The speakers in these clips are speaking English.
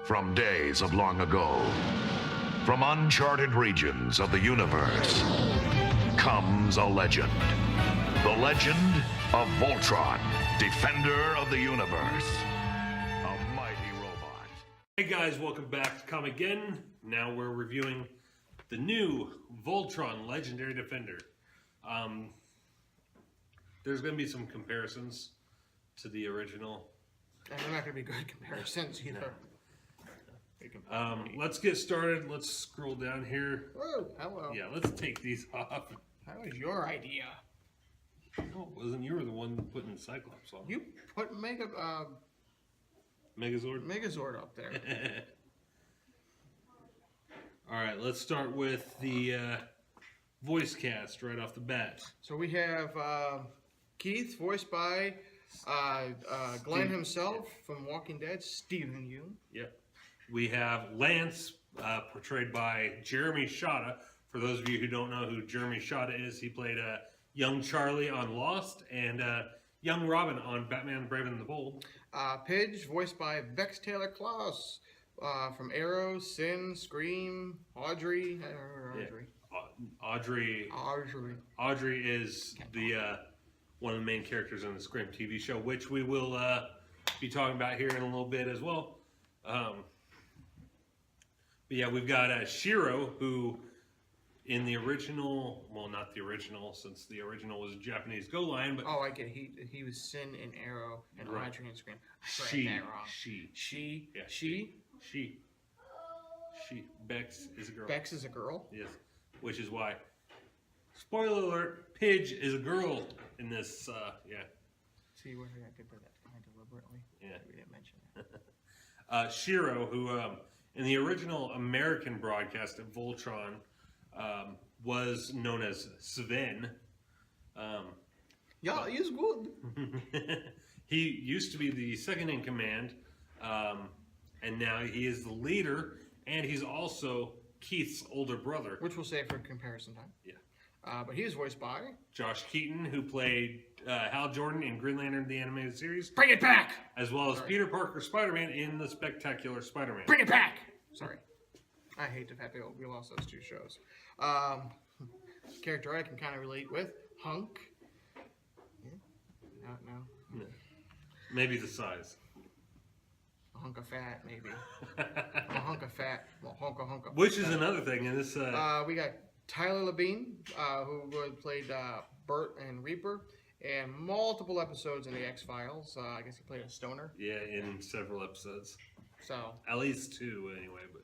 From days of long ago, from uncharted regions of the universe, comes a legend. The legend of Voltron, Defender of the Universe. A mighty robot. Hey guys, welcome back to Comicgeddon. Now we're reviewing the new Voltron Legendary Defender. There's going to be some comparisons to the original. And they're not going to be good comparisons either. Let's get started. Let's scroll down here. Oh, hello. Yeah, let's take these off. That was your idea. No, it wasn't. You were the one putting Cyclops on. You put Megazord up there. Alright, let's start with the voice cast right off the bat. So we have Keith, voiced by Glenn himself from Walking Dead, Stephen Yeun. Yep. We have Lance, portrayed by Jeremy Shada. For those of you who don't know who Jeremy Shada is, he played young Charlie on Lost and young Robin on Batman Brave and the Bold. Pidge, voiced by Vex Taylor Klaus from Arrow, Sin, Scream, Audrey. I don't remember Audrey is the one of the main characters in the Scream TV show, which we will be talking about here in a little bit as well. But yeah, we've got Shiro, who in the original, well, not the original, since the original was a Japanese Go Lion, but... Oh, I get it. He was Sin in Arrow and Right. Audrey in Scream. She. Bex is a girl. Bex is a girl? Yes. Which is why, spoiler alert, Pidge is a girl in this, yeah. See, where I did that kind of deliberately? Yeah. We didn't mention that. Shiro, who in the original American broadcast of Voltron was known as Sven. Yeah, he's good. He used to be the second in command, and now he is the leader, and he's also Keith's older brother. Which we'll save for comparison time. Yeah. But he was voiced by Josh Keaton, who played Hal Jordan in Green Lantern, the animated series. Bring it back! As well as Peter Parker Spider-Man in the Spectacular Spider-Man. Bring it back! Sorry. I hate the fact that we lost those two shows. Character I can kind of relate with, Hunk. Yeah. No. Maybe the size. A hunk of fat, maybe. A hunk of fat. Well, hunk of Which is another thing in this... we got Tyler Labine, who played Bert and Reaper, and multiple episodes in the X-Files. I guess he played a stoner. Yeah, in several episodes. So at least two, anyway. But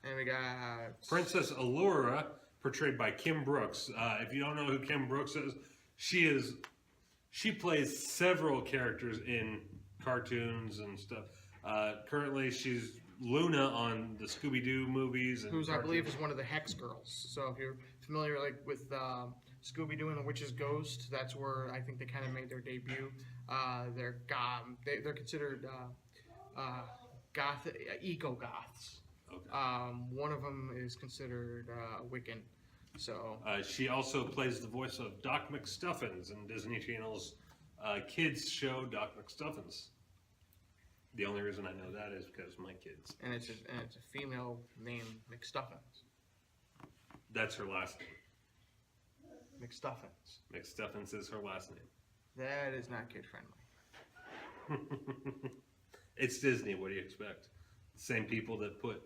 and we got Princess Allura, portrayed by Kim Brooks. If you don't know who Kim Brooks is, she plays several characters in cartoons and stuff. Currently, she's Luna on the Scooby-Doo movies. And I believe is one of the Hex Girls. So if you're familiar with Scooby-Doo and the Witch's Ghost, that's where I think they kind of made their debut. They're considered eco-goths. Okay. One of them is considered Wiccan. So she also plays the voice of Doc McStuffins in Disney Channel's kids show Doc McStuffins. The only reason I know that is because my kids. And it's a female named McStuffins. That's her last name. McStuffins. McStuffins is her last name. That is not kid friendly. It's Disney. What do you expect? The same people that put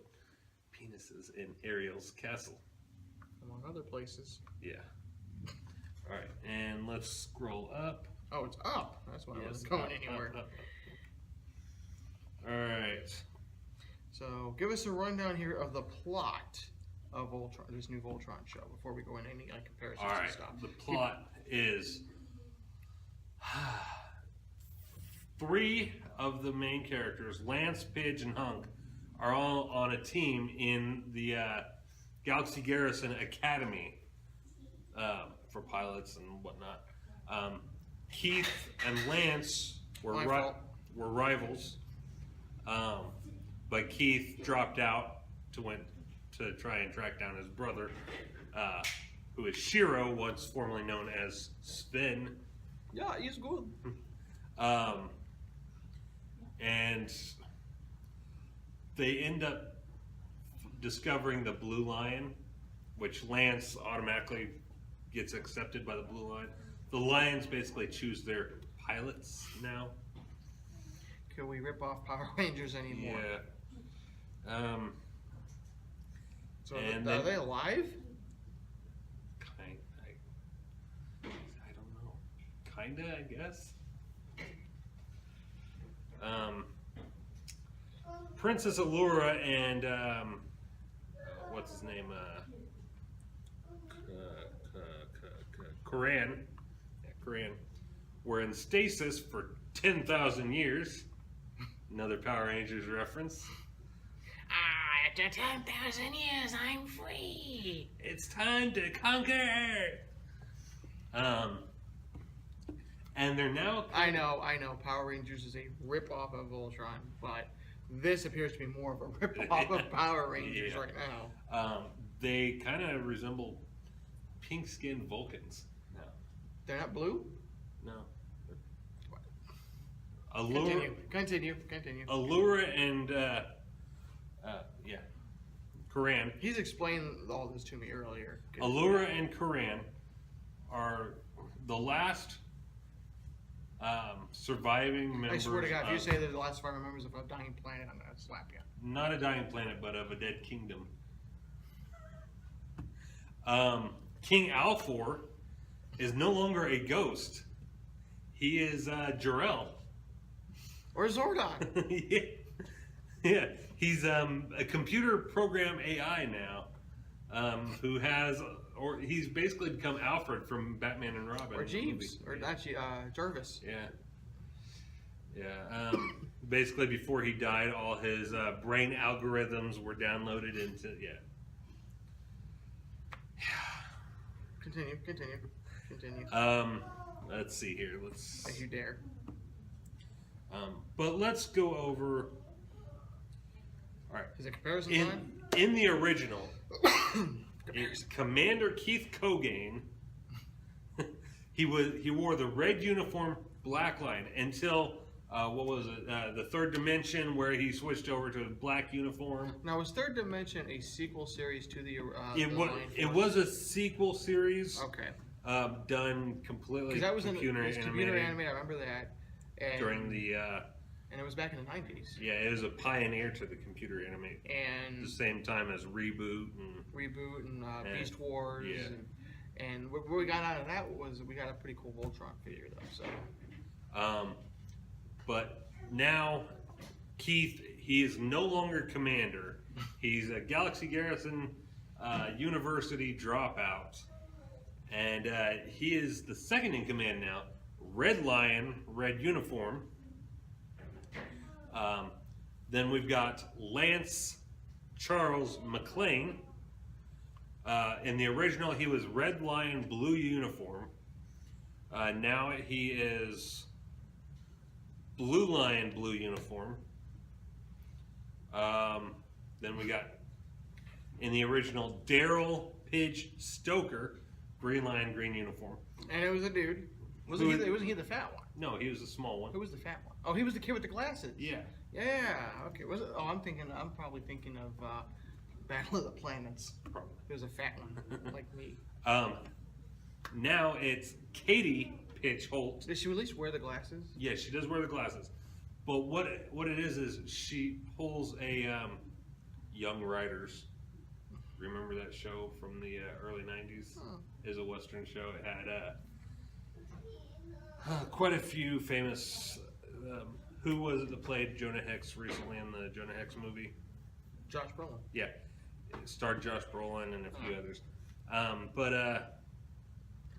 penises in Ariel's castle. Among other places. Yeah. All right, and let's scroll up. Oh, it's up. That's why I wasn't going anywhere. Up. All right. So, give us a rundown here of the plot of Voltron, this new Voltron show, before we go into any comparisons All right. and stuff. The plot is 3 of the main characters, Lance, Pidge, and Hunk, are all on a team in the Galaxy Garrison Academy for pilots and whatnot. Keith and Lance were rivals, but Keith dropped out to try and track down his brother, who is Shiro, once formerly known as Sven. Yeah, he's good. And they end up discovering the Blue Lion, which Lance automatically gets accepted by the Blue Lion. The Lions basically choose their pilots now. Can we rip off Power Rangers anymore? Yeah. So And are then- they alive? I don't know. Kinda, I guess. Princess Allura and what's his name? Koran. Yeah, Koran. Were in stasis for 10,000 years. Another Power Rangers reference. After 10,000 years, I'm free. It's time to conquer. And they're now. I know. Power Rangers is a rip-off of Voltron, but this appears to be more of a rip-off of Power Rangers Yeah. right now. They kind of resemble pink-skinned Vulcans. No. They're not blue? No. Allura, Continue. Allura and Koran. He's explained all this to me earlier. Allura and Koran are the last surviving members. I swear to God, if you of- say they're the last surviving members of a dying planet, I'm gonna slap you. not a dying planet, but of a dead kingdom. King Alfor is no longer a ghost. He is Jor-El. Or Zordon. yeah. He's a computer program AI now, who has, or he's basically become Alfred from Batman and Robin. Or the Jeeves. movie. Or actually, Jarvis. Yeah. Basically, before he died, all his brain algorithms were downloaded into Continue. Let's see here. As you dare. But let's go over. All right. Is it comparison time? In the original, it's Commander Keith Cogain. he wore the red uniform, black line until what was it? The third dimension, where he switched over to a black uniform. Now, was Third Dimension a sequel series to the It was a sequel series. Okay. Done completely Because that was computer computer animated animated. I remember that. And, during the. and it was back in the 90s. Yeah, it was a pioneer to the computer animate. At And the same time as Reboot and Reboot and And- Beast Wars. yeah. And what we got out of that was we got a pretty cool Voltron figure, though. So. But now Keith, he is no longer commander. He's a Galaxy Garrison University dropout, and he is the second in command now. Red Lion, red uniform. Then we've got Lance Charles McLean. In the original, he was Red Lion, blue uniform. Now he is Blue Lion, blue uniform. Then we got, in the original, Daryl Pidge Stoker, Green Lion, green uniform. And it was a dude. Wasn't he the fat one? No, he was a small one. Who was the fat one? Oh, he was the kid with the glasses. Yeah. Yeah. Okay. Was it? Oh, I'm probably thinking of Battle of the Planets. Probably. It was a fat one, like me. Now it's Katie Pitch Holt. Did she at least wear the glasses? Yeah, she does wear the glasses. But what it is she pulls a Young Riders. Remember that show from the early 90s? Huh. It was a Western show. It had quite a few famous... who was it that played Jonah Hex recently in the Jonah Hex movie? Josh Brolin. Yeah. It starred Josh Brolin and a few others.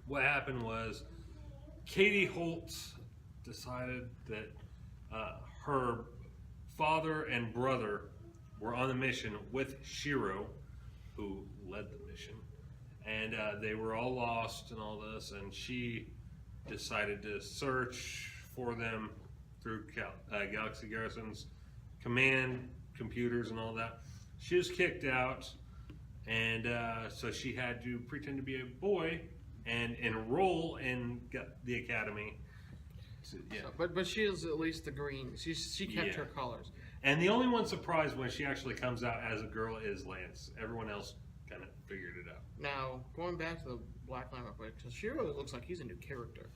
What happened was Katie Holt decided that her father and brother were on the mission with Shiro, who led the mission, and they were all lost and all this, and she decided to search for them through Galaxy Garrison's command computers and all that. She was kicked out, and so she had to pretend to be a boy and enroll in the academy. So, but she is at least the green. She kept Yeah. her colors. And the only one surprised when she actually comes out as a girl is Lance. Everyone else kind of figured it out. Now, going back to the Black Line real quick, because Shiro looks like he's a new character.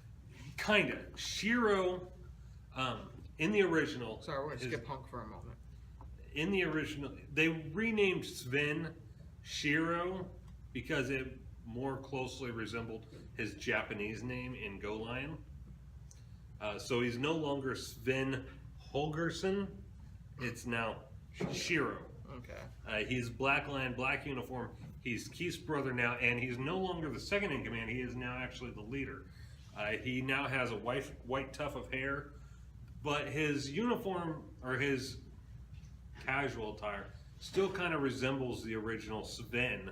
Kinda. Shiro, in the original... Sorry, we're going to skip Hunk for a moment. In the original, they renamed Sven Shiro because it more closely resembled his Japanese name in Go Lion. So he's no longer Sven Holgersson. It's now Shiro. Okay. He's Black Lion, black uniform. He's Keith's brother now, and he's no longer the second in command. He is now actually the leader. He now has a white tuft of hair, but his uniform, or his casual attire, still kind of resembles the original Sven.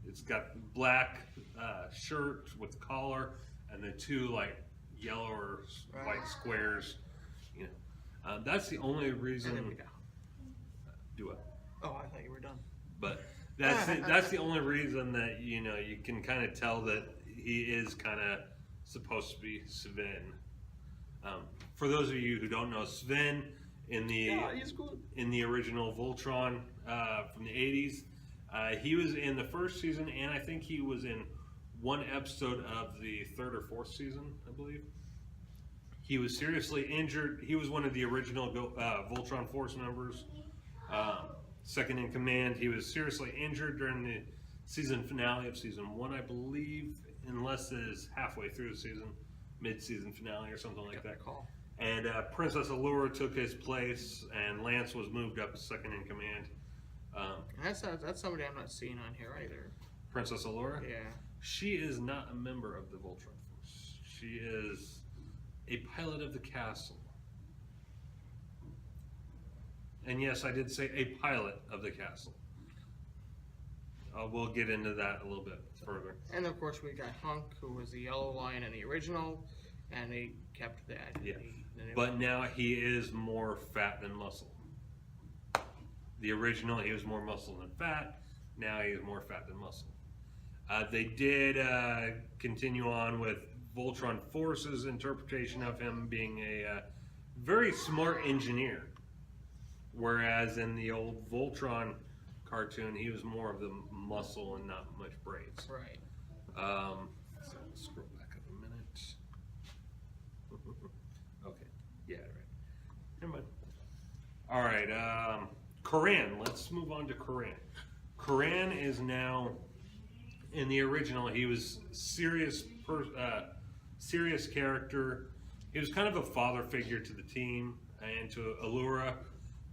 It's got black shirt with collar, and the two like yellow or white squares. You know, that's the only reason. And there we go. Do it. Oh, I thought you were done. But that's the only reason that you can kind of tell that he is kind of supposed to be Sven. For those of you who don't know, Sven in the original Voltron from the 80s, he was in the first season, and I think he was in one episode of the third or fourth season, I believe. He was seriously injured. He was one of the original Voltron Force members, second in command. He was seriously injured during the season finale of season 1, I believe, unless it is halfway through the season, mid-season finale or something like that. Call. And Princess Allura took his place, and Lance was moved up as second in command. That's somebody I'm not seeing on here either. Princess Allura? Yeah. She is not a member of the Voltron Force. She is a pilot of the castle. And yes, I did say a pilot of the castle. We'll get into that a little bit further. And of course we got Hunk, who was the yellow lion in the original, and they kept that. Yeah. But now he is more fat than muscle. The original, he was more muscle than fat. Now he is more fat than muscle. They did continue on with Voltron Force's interpretation of him being a very smart engineer. Whereas in the old Voltron cartoon, he was more of the muscle and not much brains. Right. So let's scroll back up a minute. Okay. Yeah, right. Never mind. All right. Koran. Let's move on to Koran. Koran is now, in the original, he was serious character. He was kind of a father figure to the team and to Allura.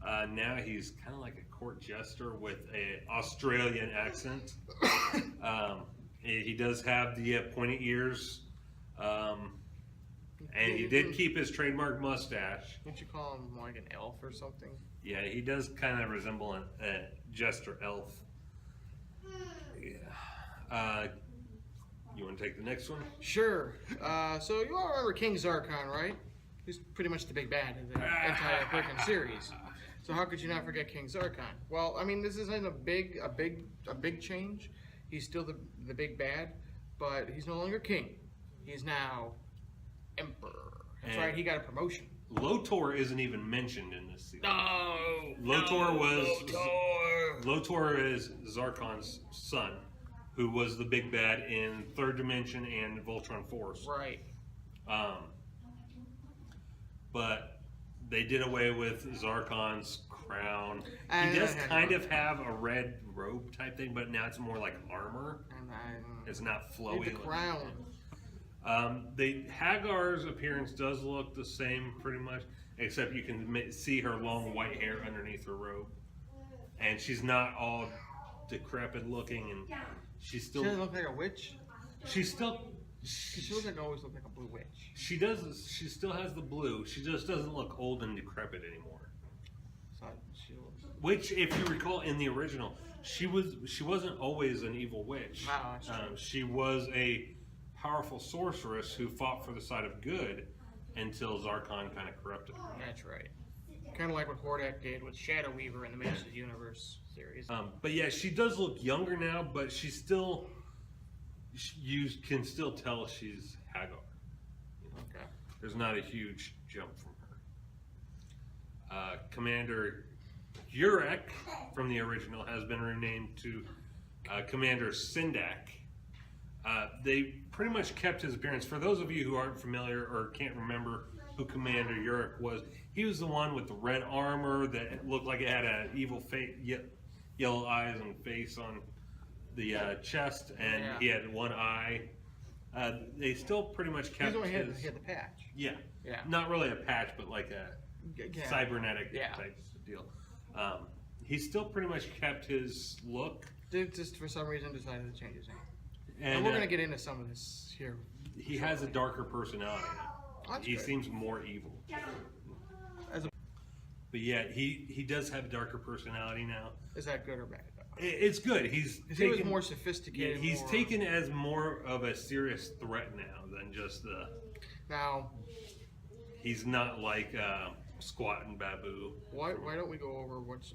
Now he's kind of like a court jester with an Australian accent. He does have the pointy ears, and he did keep his trademark mustache. Didn't you call him like an elf or something? Yeah, he does kind of resemble a jester elf. Yeah. You want to take the next one? Sure. So you all remember King Zarkon, right? He's pretty much the big bad in the entire freaking series. So how could you not forget King Zarkon? Well, I mean, this isn't a big change. He's still the big bad, but he's no longer king. He's now emperor. That's right. He got a promotion. Lotor isn't even mentioned in this season. No. Lotor is Zarkon's son, who was the big bad in Third Dimension and Voltron Force. Right. But they did away with Zarkon's crown. He does kind of have a red robe type thing, but now it's more like armor. It's not flowy. The crown. The Hagar's appearance does look the same pretty much, except you can see her long white hair underneath her robe. And she's not all decrepit looking, and she's still... She doesn't look like a witch? She looks like always look like a blue witch. She does. She still has the blue. She just doesn't look old and decrepit anymore. So she looks... Which, if you recall, in the original, she wasn't always an evil witch. Wow, that's true. She was a powerful sorceress who fought for the side of good until Zarkon kind of corrupted her. That's right. Kind of like what Hordak did with Shadow Weaver in the Masters Universe series. But yeah, she does look younger now, but she's still... You can still tell she's Hagar. Okay. There's not a huge jump from her. Commander Urek from the original has been renamed to Commander Sindak. They pretty much kept his appearance. For those of you who aren't familiar or can't remember who Commander Urek was, he was the one with the red armor that looked like it had an evil face, yellow eyes and face on the chest, and he had one eye. They still pretty much kept he had the patch. Yeah. Yeah. Not really a patch, but like a cybernetic type deal. He still pretty much kept his look. They just for some reason decided to change his name. And we're going to get into some of this here. He has a darker personality now. He seems more evil. But yeah, he does have a darker personality now. Is that good or bad? It's good. He was more sophisticated. Yeah, he's taken as more of a serious threat now than just the. Now. He's not like Squat and Babu. Why don't we go over what's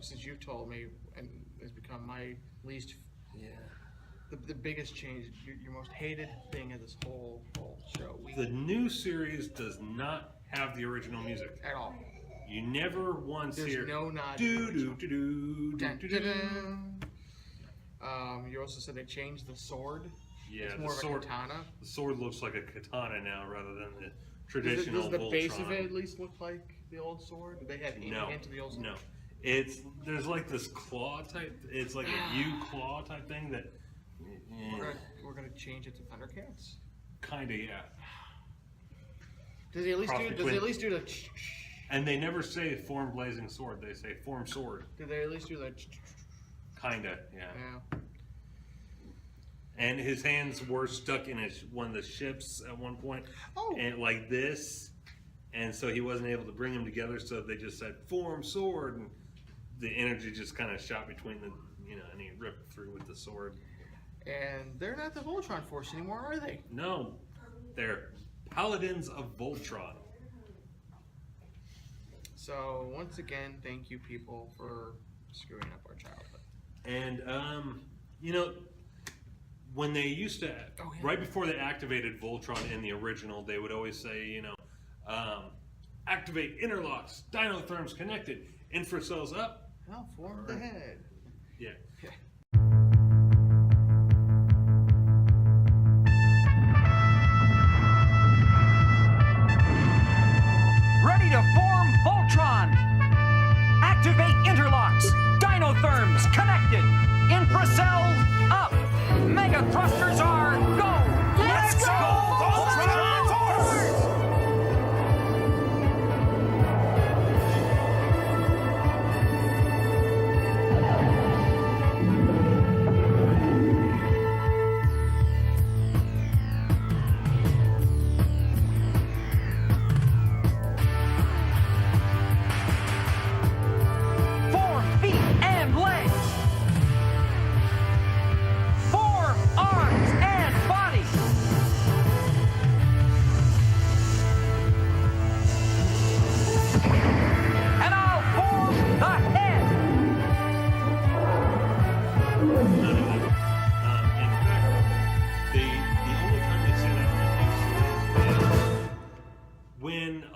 since you've told me and it's become my least. Yeah. The biggest change, your most hated thing of this whole show. The new series does not have the original music at all. You never once hear. There's no nod. You also said they changed the sword. Yeah, it's more of a katana. The sword looks like a katana now rather than the traditional. Does the Voltron. base of it at least look like the old sword? Did they have any into the old sword? No. There's like this claw type. It's like a U claw type thing that. We're gonna change it to Thundercats. Kinda, yeah. Does he at least do the? And they never say form blazing sword. They say form sword. Do they at least do the? Kinda, yeah. And his hands were stuck in one of the ships at one point, and like this, and so he wasn't able to bring them together. So they just said form sword, and the energy just kind of shot between the, and he ripped through with the sword. And they're not the Voltron Force anymore, are they? No, they're Paladins of Voltron. So once again, thank you people for screwing up our childhood. And when they used to, right before they activated Voltron in the original, they would always say, activate interlocks, dinotherms connected, infracells up. Now form the head. Yeah. Ready to form Voltron! Activate interlocks! Dinotherms connected! Infracells up! Mega thrusters are go! Let's go, Voltron Force!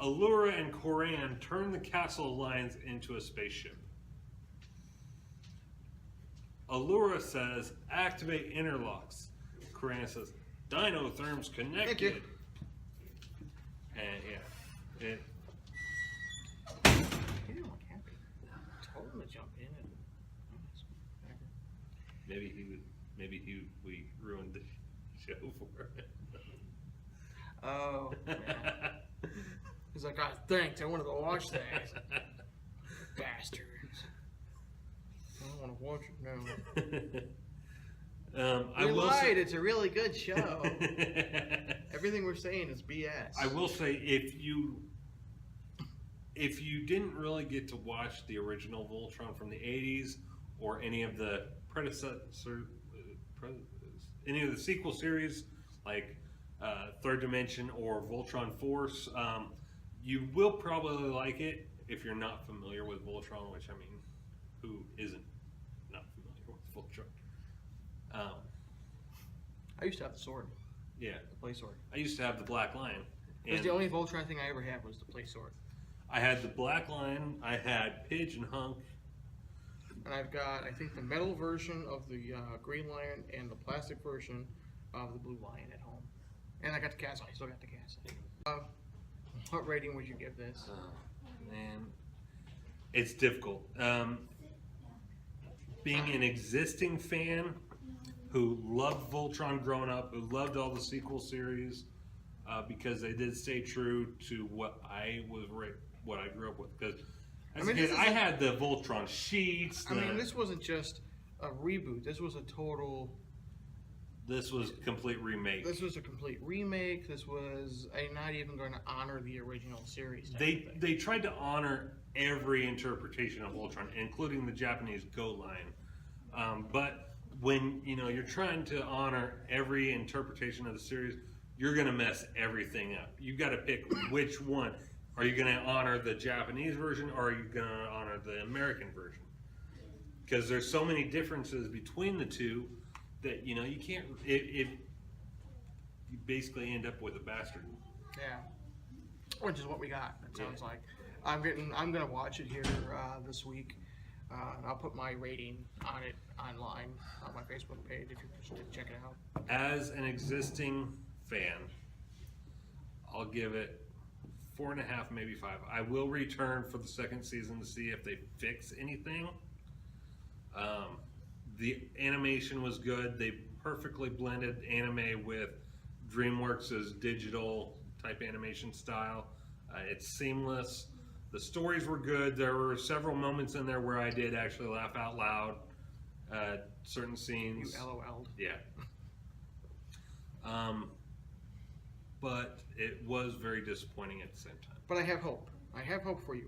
Allura and Koran turn the Castle Alliance into a spaceship. Allura says, activate interlocks. Koran says, dinotherms connected. Thank you. And yeah, He didn't look happy. I told him to jump in and we ruined the show for him. Oh, man. He's like, oh, thanks, I wanted to watch that. Bastards. I don't want to watch it now. I we will lied, say, it's a really good show. Everything we're saying is BS. I will say, if you didn't really get to watch the original Voltron from the 80s or any of the any of the sequel series, like Third Dimension or Voltron Force, you will probably like it if you're not familiar with Voltron, which, I mean, who isn't not familiar with Voltron? I used to have the sword. Yeah. The play sword. I used to have the Black Lion. It was the only Voltron thing I ever had was the play sword. I had the Black Lion, I had Pidge and Hunk, and I've got, I think, the metal version of the Green Lion and the plastic version of the Blue Lion at home. And I got the cast. I still got the cast. What rating would you give this? Man, it's difficult. Being an existing fan who loved Voltron growing up, who loved all the sequel series, because they did stay true to what I grew up with. Because as a kid, I had the Voltron sheets. This wasn't just a reboot. This was a total. This was a complete remake. This was a complete remake. This was not even going to honor the original series. They tried to honor every interpretation of Voltron, including the Japanese goat line. But when you're trying to honor every interpretation of the series, you're going to mess everything up. You got to pick which one. Are you going to honor the Japanese version, or are you going to honor the American version? Because there's so many differences between the two that you can't. You basically end up with a bastard. Yeah, which is what we got. It sounds like. I'm gonna watch it here this week. And I'll put my rating on it online on my Facebook page if you're interested. Check it out. As an existing fan, I'll give it 4.5, maybe 5. I will return for the second season to see if they fix anything. The animation was good. They perfectly blended anime with Dreamworks' digital type animation style. It's seamless. The stories were good. There were several moments in there where I did actually laugh out loud at certain scenes. You LOL'd. Yeah. But it was very disappointing at the same time. But I have hope. I have hope for you.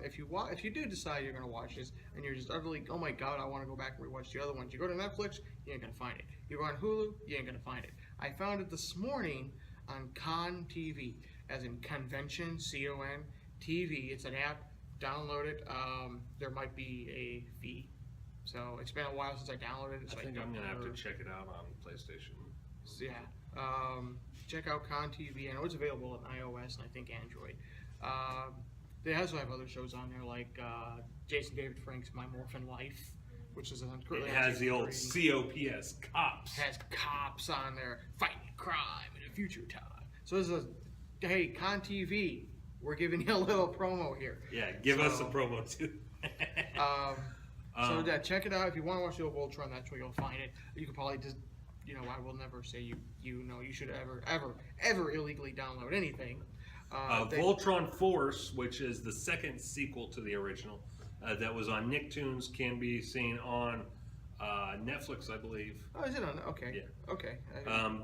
If you do decide you're going to watch this and you're just utterly, oh my God, I want to go back and rewatch the other ones. You go to Netflix, you ain't going to find it. You go on Hulu, you ain't going to find it. I found it this morning on Con TV, as in convention, C-O-N, TV. It's an app. Download it. There might be a fee. So it's been a while since I downloaded it. So I think I'm going to have to check it out on PlayStation. So, yeah. Check out Con TV. I know it's available on iOS and I think Android. They also have other shows on there like Jason David Frank's My Morphin Life, which is currently it has the old COPS, cops. Has cops on there fighting crime in a future time. So this is hey, Con TV, we're giving you a little promo here. Yeah, give us a promo too. So yeah, check it out. If you want to watch the old Voltron, that's where you'll find it. You could probably just, I will never say you should ever illegally download anything. Voltron Force, which is the second sequel to the original, that was on Nicktoons, can be seen on Netflix, I believe. Oh, is it on? Okay. Yeah. Okay.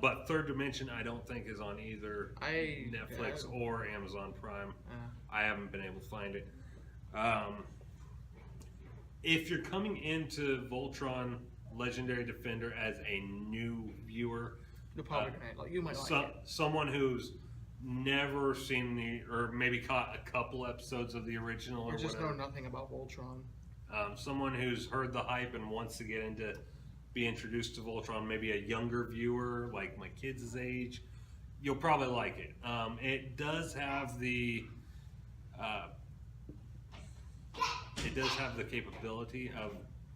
But Third Dimension, I don't think is on either Netflix or Amazon Prime. I haven't been able to find it. If you're coming into Voltron Legendary Defender as a new viewer, you're probably you might like it. Someone who's never seen or maybe caught a couple episodes of the original or just whatever. know nothing about Voltron. Someone who's heard the hype and wants to get be introduced to Voltron, maybe a younger viewer like my kids' age, you'll probably like it. It does have the capability of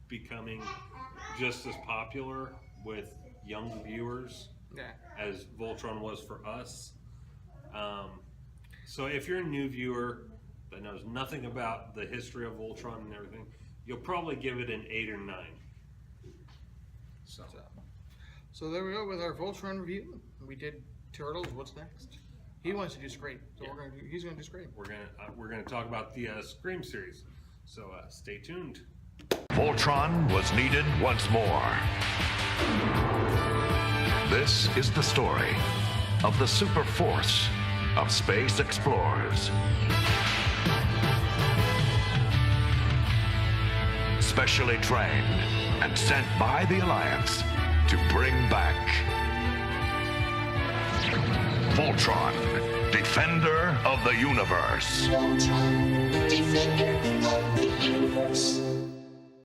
becoming just as popular with young viewers as Voltron was for us. So if you're a new viewer that knows nothing about the history of Voltron and everything, you'll probably give it an 8 or 9. So there we go with our Voltron review. We did Turtles. What's next? He wants to do Scream, so he's going to do Scream. We're gonna talk about the Scream series. So stay tuned. Voltron was needed once more. This is the story of the super force of space explorers. Specially trained and sent by the Alliance to bring back Voltron, Defender of the Universe. Voltron, Defender of the Universe.